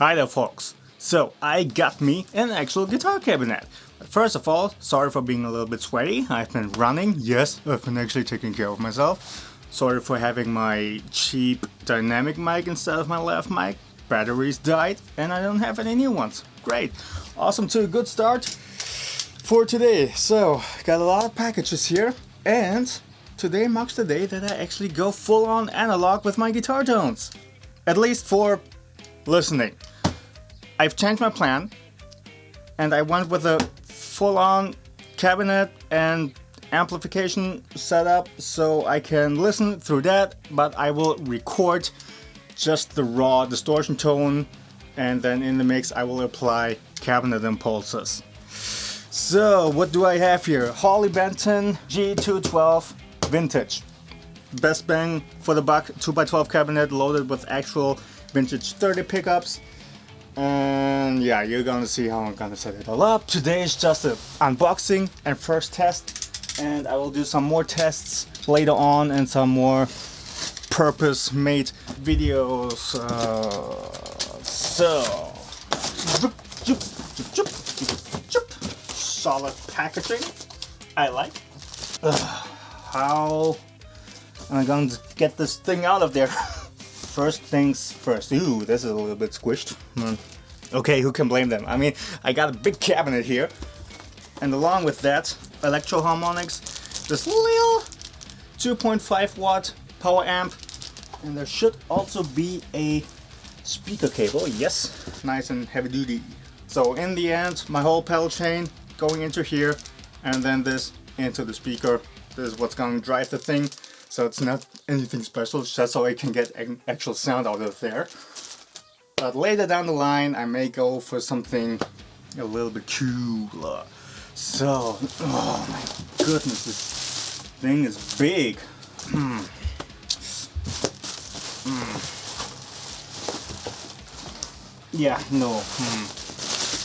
Hi there folks, so I got me an actual guitar cabinet. But first of all, sorry for being a little bit sweaty, I've been running, yes, I've been actually taking care of myself. Sorry for having my cheap dynamic mic instead of my lav mic, batteries died and I don't have any new ones. Great, awesome too, good start for today. So, got a lot of packages here and today marks the day that I actually go full on analog with my guitar tones. At least for listening. I've changed my plan and I went with a full-on cabinet and amplification setup so I can listen through that, but I will record just the raw distortion tone and then in the mix I will apply cabinet impulses. So what do I have here? Harley Benton G212 Vintage. Best bang for the buck, 2x12 cabinet loaded with actual vintage 30 pickups. And yeah, you're gonna see how I'm gonna set it all up. Today is just an unboxing and first test, and I will do some more tests later on and some more purpose-made videos. Solid packaging. I like. How am I going to get this thing out of there? First things first. Ooh, this is a little bit squished. Okay, who can blame them? I mean, I got a big cabinet here, and along with that, electro harmonics, this little 2.5 watt power amp, and there should also be a speaker cable. Yes, nice and heavy duty. So in the end, my whole pedal chain going into here, and then this into the speaker. This is what's going to drive the thing. So it's not anything special, it's just so I can get an actual sound out of there. But later down the line I may go for something a little bit cooler. So, oh my goodness, this thing is big. Yeah, no.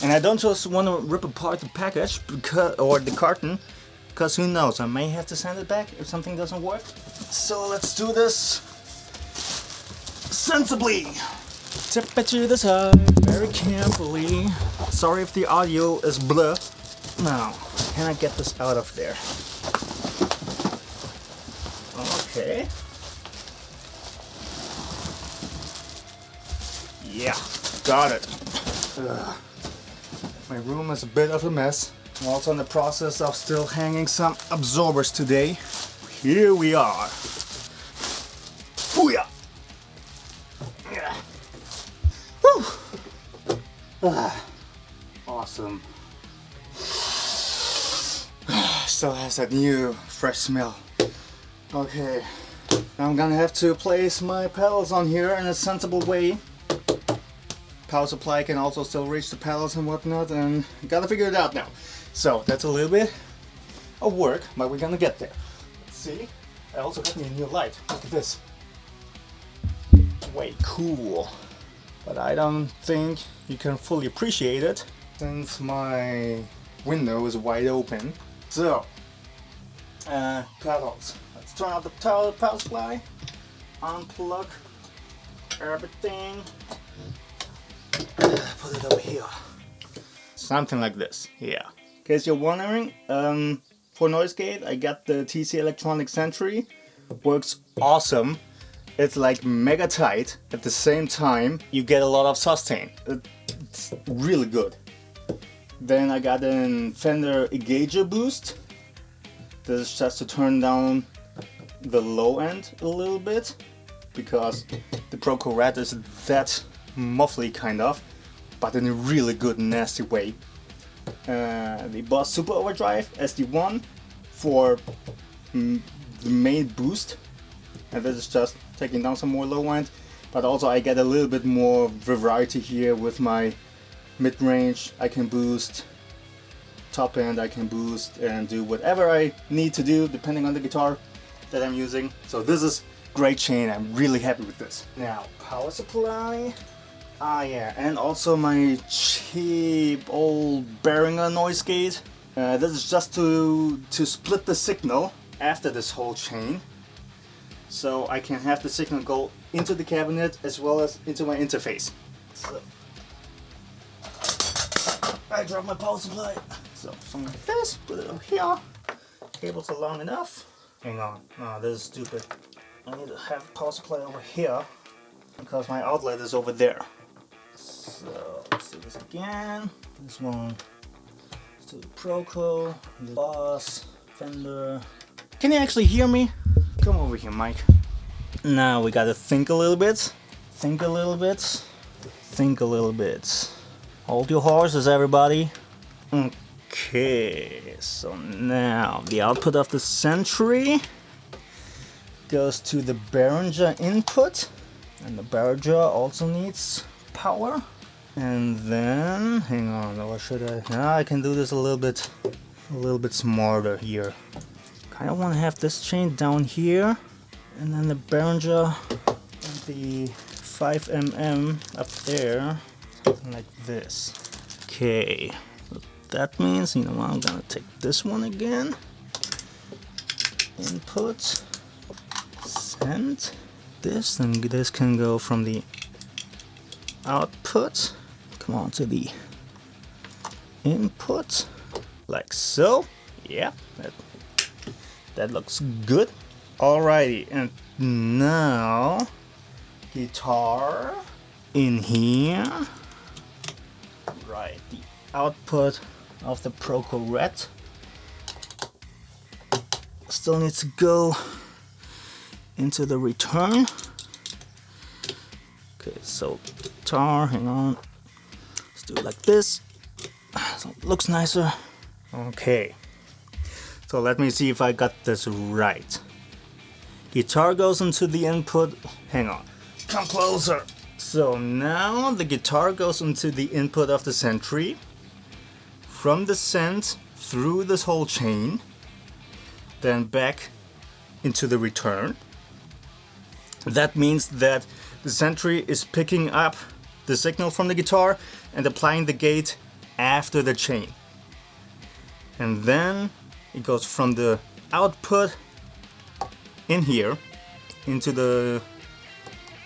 And I don't just want to rip apart the package or the carton, because who knows, I may have to send it back if something doesn't work. So let's do this sensibly. Tip it to the side very carefully. Sorry if the audio is blur. Now, can I get this out of there? Okay. Yeah, got it. My room is a bit of a mess. I'm also in the process of still hanging some absorbers today. Here we are. Booyah! Yeah. Whew. Awesome. Still has that new fresh smell. Okay, now I'm gonna have to place my pedals on here in a sensible way. Power supply can also still reach the pedals and whatnot, and gotta figure it out now. So that's a little bit of work, but we're gonna get there. Let's see. I also got me a new light. Look at this. Way cool. But I don't think you can fully appreciate it since my window is wide open. So, pedals. Let's turn off the power supply. Unplug everything. Put it over here. Something like this. Yeah. In case you're wondering, for noise gate I got the TC Electronic Sentry. Works awesome. It's like mega tight. At the same time you get a lot of sustain. It's really good. Then I got a Fender Engager boost. This is just to turn down the low end a little bit, because the Proco Red is that muffly kind of, but in a really good nasty way. The Boss Super Overdrive SD1 for the main boost, and this is just taking down some more low end, but also I get a little bit more variety here with my mid-range. I can boost, top end I can boost, and do whatever I need to do depending on the guitar that I'm using. So this is great chain, I'm really happy with this. Now, power supply. Ah yeah, and also my cheap old Behringer noise gate. This is just to split the signal after this whole chain, so I can have the signal go into the cabinet as well as into my interface. So I dropped my power supply. So something like this, put it over here. Cables are long enough. Hang on, no, this is stupid. I need to have power supply over here because my outlet is over there. So let's do this again. This one is to the Proco, the Boss, Fender. Can you actually hear me? Come over here, Mike. Now we gotta think a little bit. Think a little bit. Think a little bit. Hold your horses, everybody. Okay, so now the output of the Century goes to the Behringer input, and the Behringer also needs power. And then, hang on, or should I? No, I can do this a little bit smarter here. Kind of want to have this chain down here, and then the Behringer and the 5mm up there, something like this. Okay, so that means, you know, I'm gonna take this one again. Input, send this, and this can go from the output, come on, to the input, like so. Yeah, that looks good. Alrighty, and now guitar in here. Right, the output of the Proco Red still needs to go into the return. Okay, so guitar, hang on, let's do it like this, so it looks nicer. Okay, so let me see if I got this right. Guitar goes into the input, hang on, come closer. So now the guitar goes into the input of the Century, from the send through this whole chain, then back into the return. That means that the Century is picking up the signal from the guitar and applying the gate after the chain. And then it goes from the output in here into the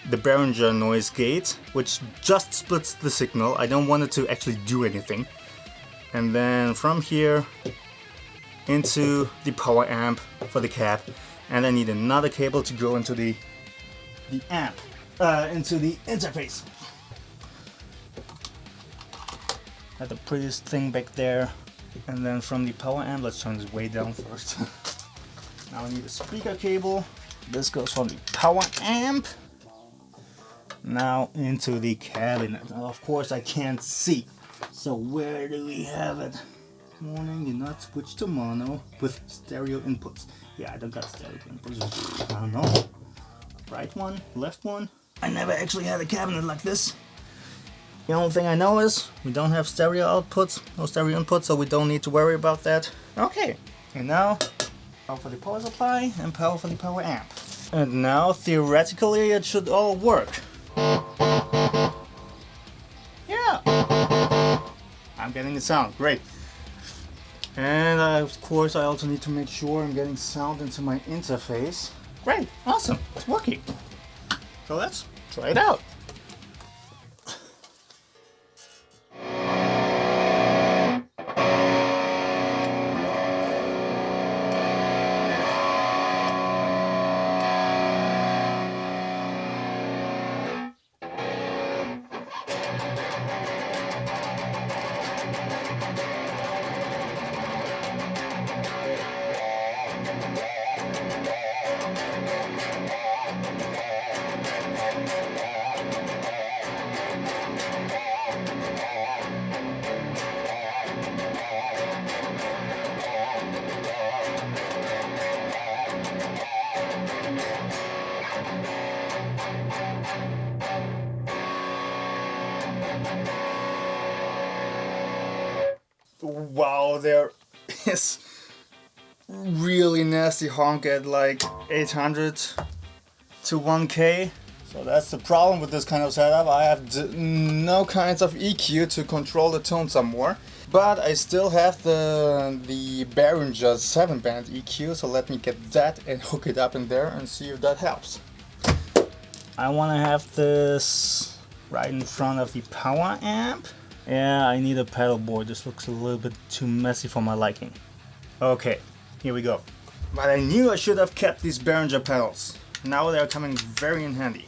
Behringer noise gate, which just splits the signal. I don't want it to actually do anything. And then from here into the power amp for the cab, and I need another cable to go into the amp, into the interface. Got the prettiest thing back there. And then from the power amp, let's turn this way down first. Now I need a speaker cable. This goes from the power amp now into the cabinet. Now, of course, I can't see. So where do we have it? Warning, do not switch to mono with stereo inputs. Yeah, I don't got stereo inputs. I don't know. Right one, left one. I never actually had a cabinet like this. The only thing I know is we don't have stereo outputs, no stereo inputs, so we don't need to worry about that. Okay, and now power for the power supply and power for the power amp. And now theoretically it should all work. Yeah, I'm getting the sound, great. And of course I also need to make sure I'm getting sound into my interface. Great, awesome, it's working. So let's try it out. Wow, there is really nasty honk at like 800 to 1K. So that's the problem with this kind of setup. I have no kinds of EQ to control the tone some more. But I still have the Behringer 7-band EQ, so let me get that and hook it up in there and see if that helps. I want to have this right in front of the power amp. Yeah, I need a pedal board. This looks a little bit too messy for my liking. Okay, here we go. But I knew I should have kept these Behringer pedals. Now they're coming very in handy.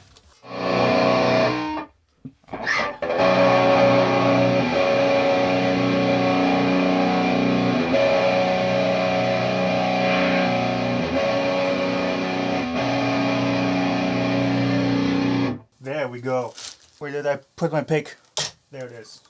There we go. Where did I put my pick? There it is.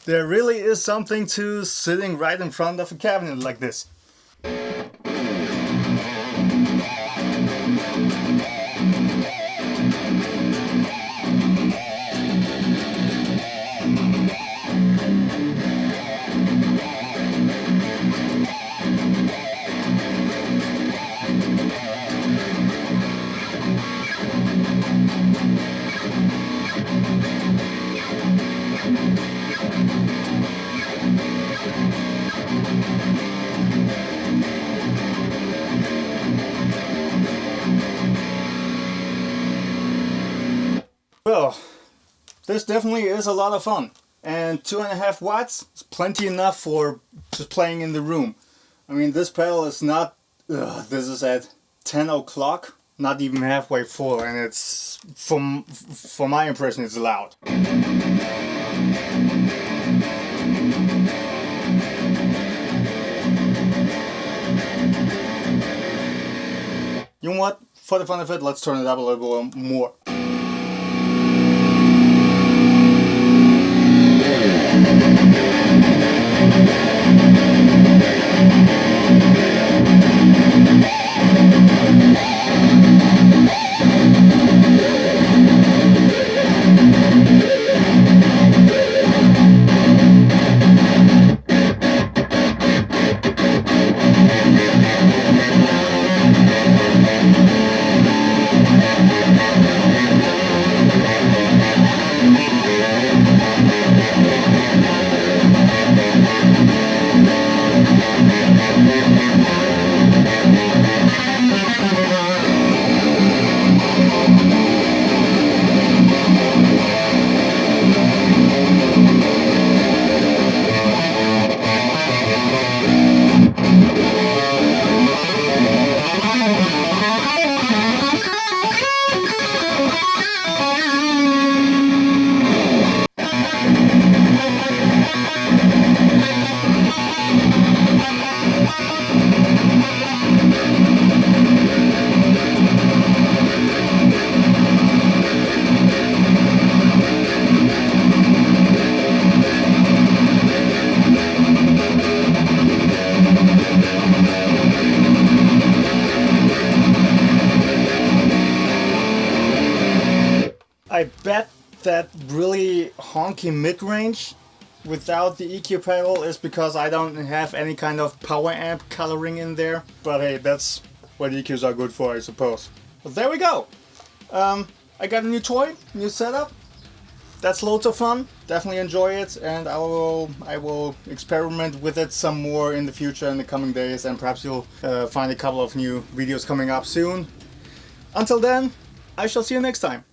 There really is something to sitting right in front of a cabinet like this. Well, this definitely is a lot of fun, and 2.5 watts is plenty enough for just playing in the room. I mean, this pedal is not, this is at 10 o'clock, not even halfway full, and it's, for my impression, it's loud. You know what? For the fun of it, let's turn it up a little bit more. I bet that really honky mid-range without the EQ pedal is because I don't have any kind of power amp coloring in there. But hey, that's what EQs are good for, I suppose. But there we go. I got a new toy, new setup. That's loads of fun. Definitely enjoy it, and I will experiment with it some more in the future in the coming days, and perhaps you'll find a couple of new videos coming up soon. Until then, I shall see you next time.